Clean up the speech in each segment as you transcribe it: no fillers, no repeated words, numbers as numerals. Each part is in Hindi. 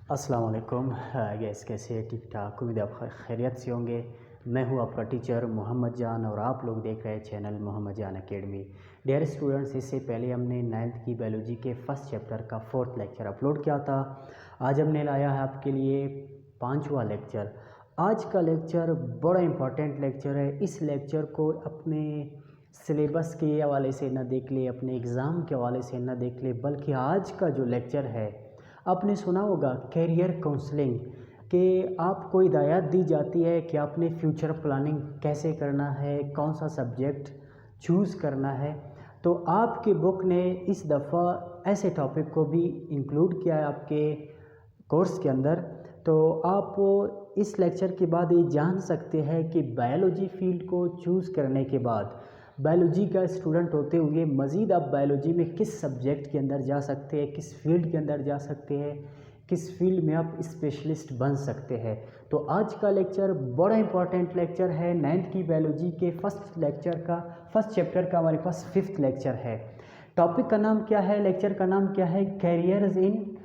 अस्सलाम वालेकुम। गैस कैसे है? ठीक ठाक, उम्मीद आप खैरियत से होंगे। मैं हूं आपका टीचर मोहम्मद जान और आप लोग देख रहे हैं चैनल मोहम्मद जान एकेडमी। डियर स्टूडेंट्स, इससे पहले हमने 9th की बायोलॉजी के फर्स्ट चैप्टर का 4th लेक्चर अपलोड किया था। आज हमने लाया है आपके लिए 5वां लेक्चर। आज का लेक्चर बड़ा इंपॉर्टेंट लेक्चर है। इस लेक्चर को अपने सिलेबस के हवाले से ना देख ले, अपने एग्ज़ाम के हवाले से ना देख ले, बल्कि आज का जो लेक्चर है, आपने सुना होगा कैरियर काउंसलिंग कि आपको हिदायत दी जाती है कि आपने फ्यूचर प्लानिंग कैसे करना है, कौन सा सब्जेक्ट चूज़ करना है। तो आपकी बुक ने इस दफ़ा ऐसे टॉपिक को भी इंक्लूड किया है आपके कोर्स के अंदर। तो आप इस लेक्चर के बाद ये जान सकते हैं कि बायोलॉजी फील्ड को चूज़ करने के बाद बायोलॉजी का स्टूडेंट होते हुए मज़ीद आप बायोलॉजी में किस सब्जेक्ट के अंदर जा सकते हैं, किस फील्ड के अंदर जा सकते हैं, किस फील्ड में आप स्पेशलिस्ट बन सकते हैं। तो आज का लेक्चर बड़ा इंपॉर्टेंट लेक्चर है। 9th की बायोलॉजी के फर्स्ट चैप्टर का हमारे पास 5th लेक्चर है। टॉपिक का नाम क्या है, लेक्चर का नाम क्या है? Carriers in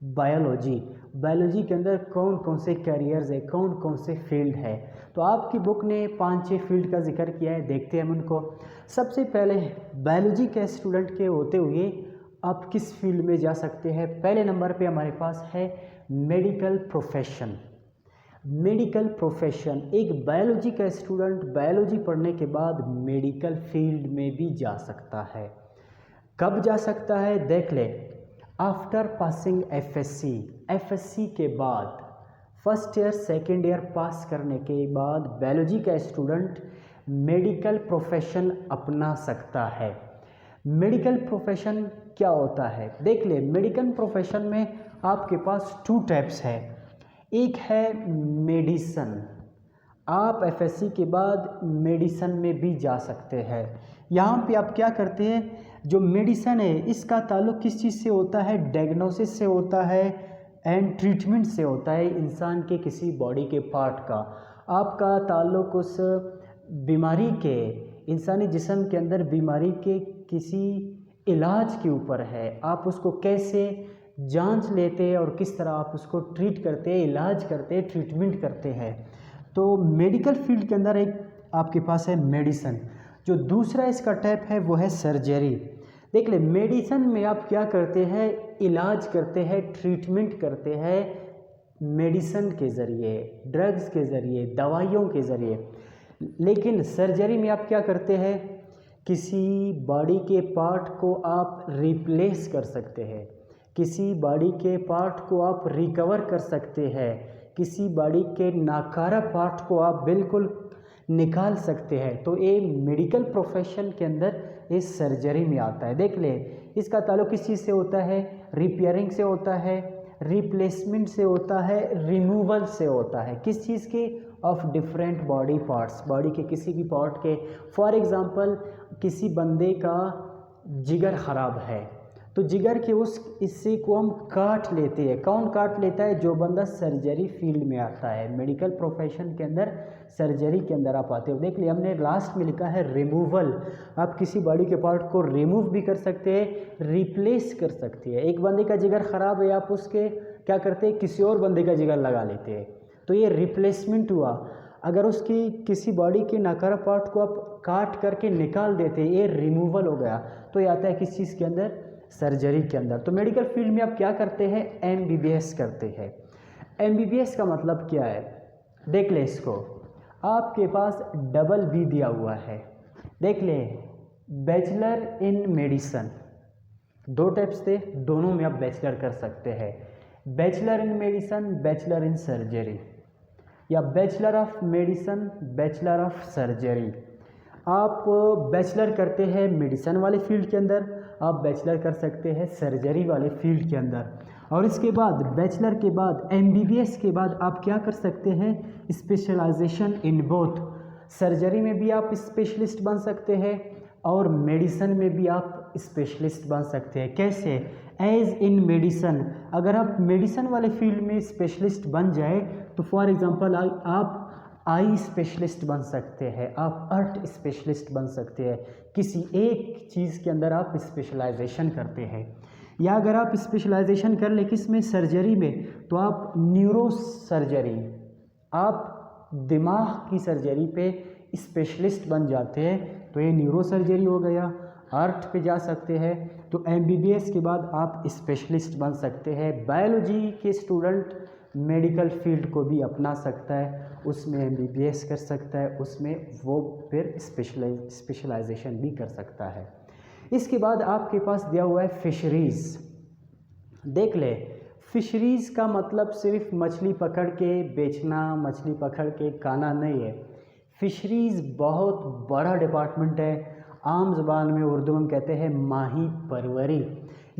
biology. बायोलॉजी के अंदर कौन कौन से कैरियर्स है, कौन कौन से फील्ड है। तो आपकी बुक ने 5-6 फील्ड का जिक्र किया है, देखते हैं हम उनको। सबसे पहले बायोलॉजी के स्टूडेंट के होते हुए आप किस फील्ड में जा सकते हैं। पहले नंबर पे हमारे पास है मेडिकल प्रोफेशन। मेडिकल प्रोफेशन, एक बायोलॉजी का स्टूडेंट बायोलॉजी पढ़ने के बाद मेडिकल फील्ड में भी जा सकता है। कब जा सकता है? देख ले, आफ्टर पासिंग एफएससी के बाद, फर्स्ट ईयर सेकेंड ईयर पास करने के बाद बायोलॉजी का स्टूडेंट मेडिकल प्रोफेशन अपना सकता है। मेडिकल प्रोफेशन क्या होता है? देख ले, मेडिकल प्रोफेशन में आपके पास 2 टाइप्स है। एक है मेडिसन, आप एफएससी के बाद मेडिसन में भी जा सकते हैं। यहाँ पे आप क्या करते हैं, जो मेडिसन है इसका ताल्लुक किस चीज़ से होता है? डायग्नोसिस से होता है एंड ट्रीटमेंट से होता है, इंसान के किसी बॉडी के पार्ट का। आपका ताल्लुक उस बीमारी के, इंसानी जिस्म के अंदर बीमारी के किसी इलाज के ऊपर है। आप उसको कैसे जांच लेते हैं और किस तरह आप उसको ट्रीट करते हैं, इलाज करते हैं, ट्रीटमेंट करते हैं। तो मेडिकल फील्ड के अंदर एक आपके पास है मेडिसन। जो दूसरा इसका टाइप है वो है सर्जरी। देख ले, मेडिसन में आप क्या करते हैं? इलाज करते हैं, ट्रीटमेंट करते हैं मेडिसन के ज़रिए, ड्रग्स के ज़रिए, दवाइयों के ज़रिए। लेकिन सर्जरी में आप क्या करते हैं? किसी बॉडी के पार्ट को आप रिप्लेस कर सकते हैं, किसी बॉडी के पार्ट को आप रिकवर कर सकते हैं, किसी बॉडी के नाकारा पार्ट को आप बिल्कुल निकाल सकते हैं। तो ये मेडिकल प्रोफेशन के अंदर ये सर्जरी में आता है। देख ले, इसका ताल्लुक किस चीज़ से होता है? रिपेयरिंग से होता है, रिप्लेसमेंट से होता है, रिमूवल से होता है। किस चीज़ के? Of different body parts, body के किसी भी पार्ट के। फॉर एग्ज़ाम्पल, किसी बंदे का जिगर ख़राब है तो जिगर के उस हिस्से को हम काट लेते हैं। कौन काट लेता है? जो बंदा सर्जरी फील्ड में आता है, मेडिकल प्रोफेशन के अंदर सर्जरी के अंदर आप आते हो। देख लिया, हमने लास्ट में लिखा है रिमूवल। आप किसी बॉडी के पार्ट को रिमूव भी कर सकते हैं, रिप्लेस कर सकते हैं। एक बंदे का जिगर ख़राब है, आप उसके क्या करते हैं? किसी और बंदे का जिगर लगा लेते हैं, तो ये रिप्लेसमेंट हुआ। अगर उसकी किसी बॉडी के नाकारा पार्ट को आप काट करके निकाल देते हैं, ये रिमूवल हो गया। तो ये आता है किस चीज़ के अंदर? सर्जरी के अंदर। तो मेडिकल फील्ड में आप क्या करते हैं? एमबीबीएस करते हैं। एमबीबीएस का मतलब क्या है? देख ले, इसको आपके पास डबल बी दिया हुआ है। देख ले, बैचलर इन मेडिसन, 2 टाइप्स थे, दोनों में आप बैचलर कर सकते हैं। Bachelor in medicine, bachelor in surgery, या bachelor of medicine, bachelor of surgery. आप बैचलर करते हैं मेडिसन वाले फील्ड के अंदर, आप बैचलर कर सकते हैं सर्जरी वाले फील्ड के अंदर। और इसके बाद बैचलर के बाद एमबीबीएस के बाद आप क्या कर सकते हैं? Specialisation in both. सर्जरी में भी आप स्पेशलिस्ट बन सकते हैं और मेडिसन में भी आप स्पेशलिस्ट बन सकते हैं। कैसे? एज इन मेडिसन, अगर आप मेडिसन वाले फील्ड में स्पेशलिस्ट बन जाए तो फॉर एग्जांपल आप आई स्पेशलिस्ट बन सकते हैं, आप अर्थ स्पेशलिस्ट बन सकते हैं। किसी एक चीज़ के अंदर आप स्पेशलाइजेशन करते हैं। या अगर आप स्पेशलाइजेशन कर ले किस में, सर्जरी में, तो आप न्यूरो सर्जरी, आप दिमाग की सर्जरी पे स्पेशलिस्ट बन जाते हैं, तो ये न्यूरो सर्जरी हो गया। हार्ट पे जा सकते हैं तो एमबीबीएस के बाद आप स्पेशलिस्ट बन सकते हैं। बायोलॉजी के स्टूडेंट मेडिकल फील्ड को भी अपना सकता है, उसमें एमबीबीएस कर सकता है, उसमें वो फिर स्पेशलाइजेशन भी कर सकता है। इसके बाद आपके पास दिया हुआ है फिशरीज़। देख ले, फिशरीज़ का मतलब सिर्फ मछली पकड़ के बेचना, मछली पकड़ के खाना नहीं है। फिशरीज़ बहुत बड़ा डिपार्टमेंट है। आम ज़बान में उर्दू में कहते हैं माही परवरी।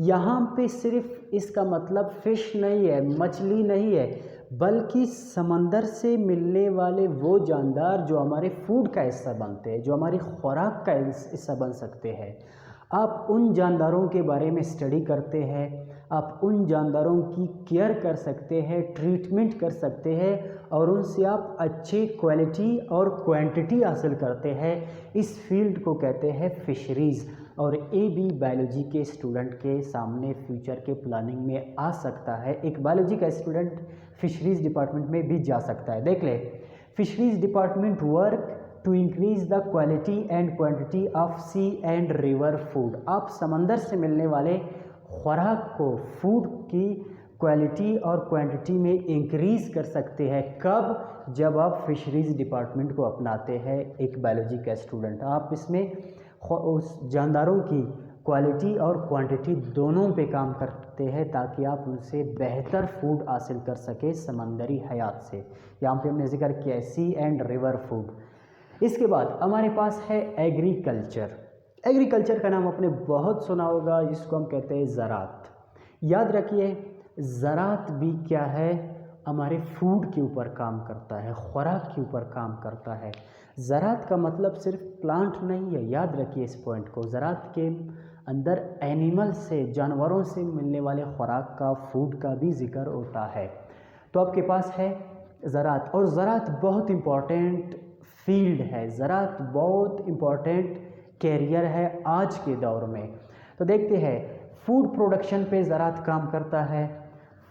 यहाँ पे सिर्फ इसका मतलब फ़िश नहीं है, मछली नहीं है, बल्कि समंदर से मिलने वाले वो जानदार जो हमारे फूड का हिस्सा बनते हैं, जो हमारी खुराक का हिस्सा बन सकते हैं। आप उन जानदारों के बारे में स्टडी करते हैं, आप उन जानदारों की केयर कर सकते हैं, ट्रीटमेंट कर सकते हैं और उनसे आप अच्छी क्वालिटी और क्वांटिटी हासिल करते हैं। इस फील्ड को कहते हैं फिशरीज़। और ये भी बायोलॉजी के स्टूडेंट के सामने फ्यूचर के प्लानिंग में आ सकता है। एक बायोलॉजी का स्टूडेंट फिशरीज़ डिपार्टमेंट में भी जा सकता है। देख ले, fisheries department work to increase the quality and quantity of sea and river food. आप समंदर से मिलने वाले खुराक को, फूड की क्वालिटी और क्वांटिटी में इंक्रीज़ कर सकते हैं। कब? जब आप फिशरीज़ डिपार्टमेंट को अपनाते हैं एक बायोलॉजी का स्टूडेंट। आप इसमें उस जानदारों की क्वालिटी और क्वांटिटी दोनों पे काम करते हैं ताकि आप उनसे बेहतर फूड हासिल कर सके समंदरी हयात से। यहाँ पे हमने जिक्र किया है सी एंड रिवर फूड। इसके बाद हमारे पास है एग्रीकल्चर। एग्रीकल्चर का नाम आपने बहुत सुना होगा, जिसको हम कहते हैं ज़राअत। याद रखिए, ज़राअत भी क्या है, हमारे फूड के ऊपर काम करता है, खुराक के ऊपर काम करता है। ज़राअत का मतलब सिर्फ प्लांट नहीं है, याद रखिए इस पॉइंट को। ज़राअत के अंदर एनिमल से, जानवरों से मिलने वाले खुराक का, फूड का भी जिक्र होता है। तो आपके पास है ज़राअत, और ज़राअत बहुत इम्पॉर्टेंट फील्ड है, ज़राअत बहुत इम्पॉर्टेंट कैरियर है आज के दौर में। तो देखते हैं, फूड प्रोडक्शन पे ज़राअत काम करता है।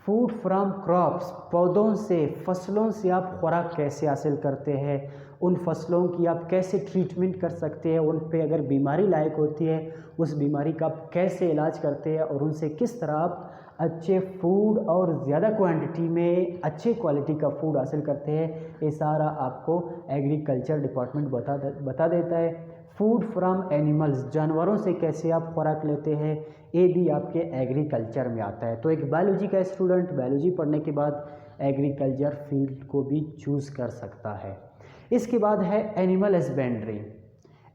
फूड फ्रॉम क्रॉप्स, पौधों से, फसलों से आप खुराक कैसे हासिल करते हैं, उन फसलों की आप कैसे ट्रीटमेंट कर सकते हैं, उन पे अगर बीमारी लायक होती है उस बीमारी का आप कैसे इलाज करते हैं और उनसे किस तरह आप अच्छे फूड और ज़्यादा क्वांटिटी में अच्छे क्वालिटी का फूड हासिल करते हैं, ये सारा आपको एग्रीकल्चर डिपार्टमेंट बता देता है। फूड फ्रॉम एनिमल्स, जानवरों से कैसे आप खुराक लेते हैं, ये भी आपके एग्रीकल्चर में आता है। तो एक बायोलॉजी का स्टूडेंट बायोलॉजी पढ़ने के बाद एग्रीकल्चर फील्ड को भी चूज़ कर सकता है। इसके बाद है एनिमल हस्बेंड्री।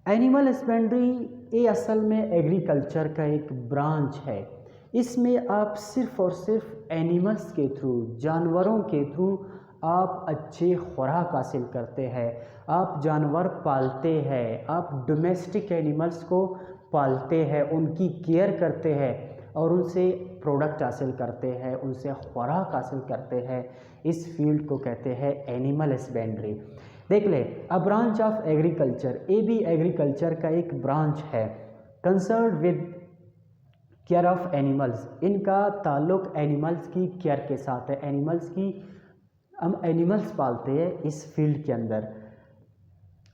एनिमल हस्बेंड्री ये असल में एग्रीकल्चर का एक ब्रांच है। इसमें आप सिर्फ़ और सिर्फ एनिमल्स के थ्रू, जानवरों के थ्रू आप अच्छे खुराक हासिल करते हैं, आप जानवर पालते हैं, आप डोमेस्टिक एनिमल्स को पालते हैं, उनकी केयर करते हैं और उनसे प्रोडक्ट हासिल करते हैं, उनसे खुराक हासिल करते हैं। इस फील्ड को कहते हैं एनिमल हस्बेंड्री। देख ले, अ ब्रांच ऑफ एग्रीकल्चर, ये भी एग्रीकल्चर का एक ब्रांच है। Concern with care of animals, इनका ताल्लुक एनिमल्स की केयर के साथ है। एनिमल्स की, हम एनिमल्स पालते हैं इस फील्ड के अंदर,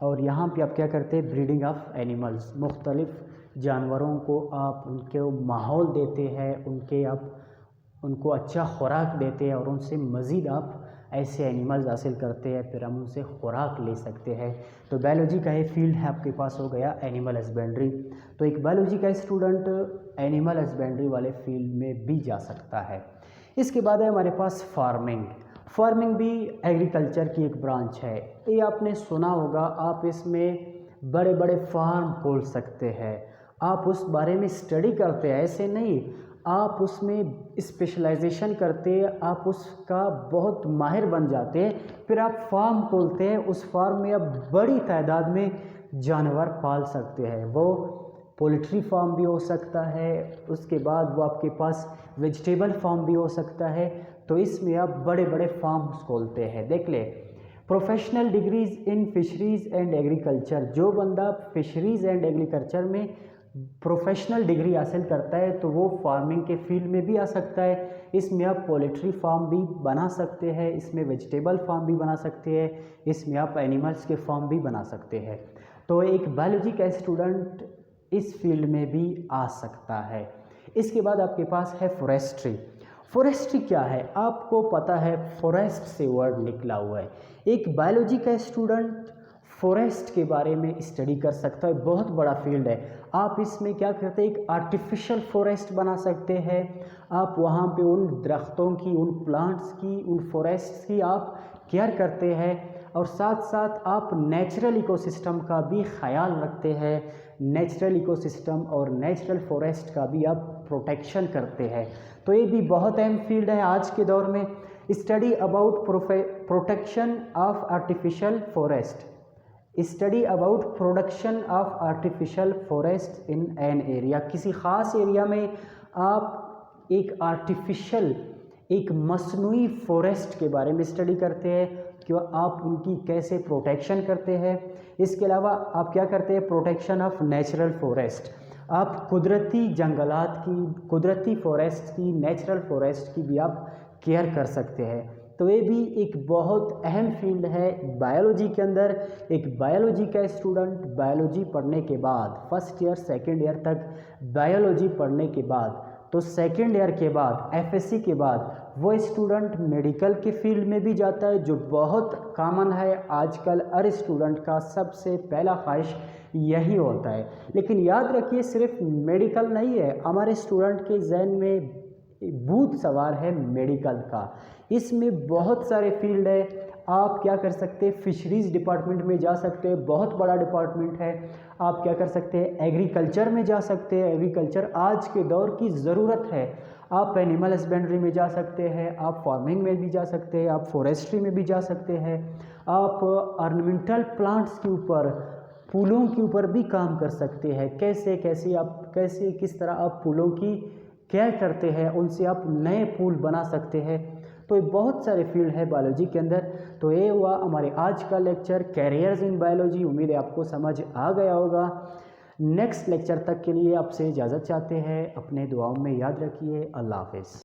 और यहाँ पे आप क्या करते हैं, ब्रीडिंग ऑफ एनिमल्स, मुख्तलिफ जानवरों को आप उनके माहौल देते हैं, उनको अच्छा खुराक देते हैं और उनसे मज़ीद आप ऐसे एनिमल्स हासिल करते हैं, फिर हम उनसे खुराक ले सकते हैं। तो बायोलॉजी का ये फील्ड है आपके पास हो गया एनिमल हस्बेंड्री। तो एक बायोलॉजी का स्टूडेंट एनिमल हस्बेंड्री वाले फील्ड में भी जा सकता है। इसके बाद है हमारे पास फार्मिंग। फार्मिंग भी एग्रीकल्चर की एक ब्रांच है। ये आपने सुना होगा, आप इसमें बड़े बड़े फार्म खोल सकते हैं, आप उस बारे में स्टडी करते हैं, ऐसे नहीं, आप उसमें स्पेशलाइजेशन करते हैं, आप उसका बहुत माहिर बन जाते हैं, फिर आप फार्म खोलते हैं, उस फार्म में आप बड़ी तादाद में जानवर पाल सकते हैं। वो पोल्ट्री फार्म भी हो सकता है, उसके बाद वो आपके पास वेजिटेबल फार्म भी हो सकता है। तो इसमें आप बड़े बड़े फार्म्स खोलते हैं। देख ले, professional degrees in fisheries and agriculture, जो बंदा फिशरीज़ एंड एग्रीकल्चर में प्रोफेशनल डिग्री हासिल करता है तो वो फार्मिंग के फील्ड में भी आ सकता है। इसमें आप पोल्ट्री फार्म भी बना सकते हैं, इसमें वेजिटेबल फार्म भी बना सकते हैं, इसमें आप एनिमल्स के फार्म भी बना सकते हैं। तो एक बायोलॉजी का स्टूडेंट इस फील्ड में भी आ सकता है। इसके बाद आपके पास है फॉरेस्ट्री। फॉरेस्ट्री क्या है? आपको पता है फॉरेस्ट से वर्ड निकला हुआ है। एक बायोलॉजी का स्टूडेंट फॉरेस्ट के बारे में स्टडी कर सकता है, बहुत बड़ा फील्ड है। आप इसमें क्या करते हैं, एक आर्टिफिशियल फॉरेस्ट बना सकते हैं। आप वहाँ पे उन दरख्तों की, उन प्लांट्स की, उन फॉरेस्ट की आप केयर करते हैं और साथ साथ आप नेचुरल इकोसिस्टम का भी ख्याल रखते हैं। नेचुरल इकोसिस्टम और नेचुरल फॉरेस्ट का भी आप प्रोटेक्शन करते हैं। तो ये भी बहुत अहम फील्ड है आज के दौर में। Study about protection of artificial forest, study about production of artificial forest in an area. किसी ख़ास एरिया में आप एक आर्टिफिशियल, एक मसनूई फॉरेस्ट के बारे में स्टडी करते हैं कि आप उनकी कैसे प्रोटेक्शन करते हैं। इसके अलावा आप क्या करते हैं, प्रोटेक्शन ऑफ नेचुरल फॉरेस्ट। आप कुदरती जंगलात की, कुदरती फॉरेस्ट की, नेचुरल फॉरेस्ट की भी आप केयर कर सकते हैं। तो ये भी एक बहुत अहम फील्ड है बायोलॉजी के अंदर। एक बायोलॉजी का स्टूडेंट बायोलॉजी पढ़ने के बाद, फर्स्ट ईयर सेकेंड ईयर तक बायोलॉजी पढ़ने के बाद, तो सेकेंड ईयर के बाद एफएससी के बाद वो स्टूडेंट मेडिकल के फील्ड में भी जाता है, जो बहुत कॉमन है आजकल। हर स्टूडेंट का सबसे पहला ख्वाहिश यही होता है। लेकिन याद रखिए सिर्फ मेडिकल नहीं है, हमारे स्टूडेंट के जहन में भूत सवार है मेडिकल का। इसमें बहुत सारे फील्ड है। आप क्या कर सकते हैं, फिशरीज़ डिपार्टमेंट में जा सकते हैं, बहुत बड़ा डिपार्टमेंट है। आप क्या कर सकते हैं, एग्रीकल्चर में जा सकते हैं, एग्रीकल्चर आज के दौर की ज़रूरत है। आप एनिमल हस्बेंड्री में जा सकते हैं, आप फार्मिंग में भी जा सकते हैं, आप फॉरेस्ट्री में भी जा सकते हैं। आप ऑर्नामेंटल प्लांट्स के ऊपर, फूलों के ऊपर भी काम कर सकते हैं। कैसे कैसे आप किस तरह आप फूलों की केयर करते हैं, उनसे आप नए फूल बना सकते हैं। तो ये बहुत सारे फील्ड है बायोलॉजी के अंदर। तो ये हुआ हमारे आज का लेक्चर, कैरियर्स इन बायोलॉजी। उम्मीद है आपको समझ आ गया होगा। नेक्स्ट लेक्चर तक के लिए आपसे इजाज़त चाहते हैं। अपने दुआओं में याद रखिए। अल्लाह हाफ़िज़।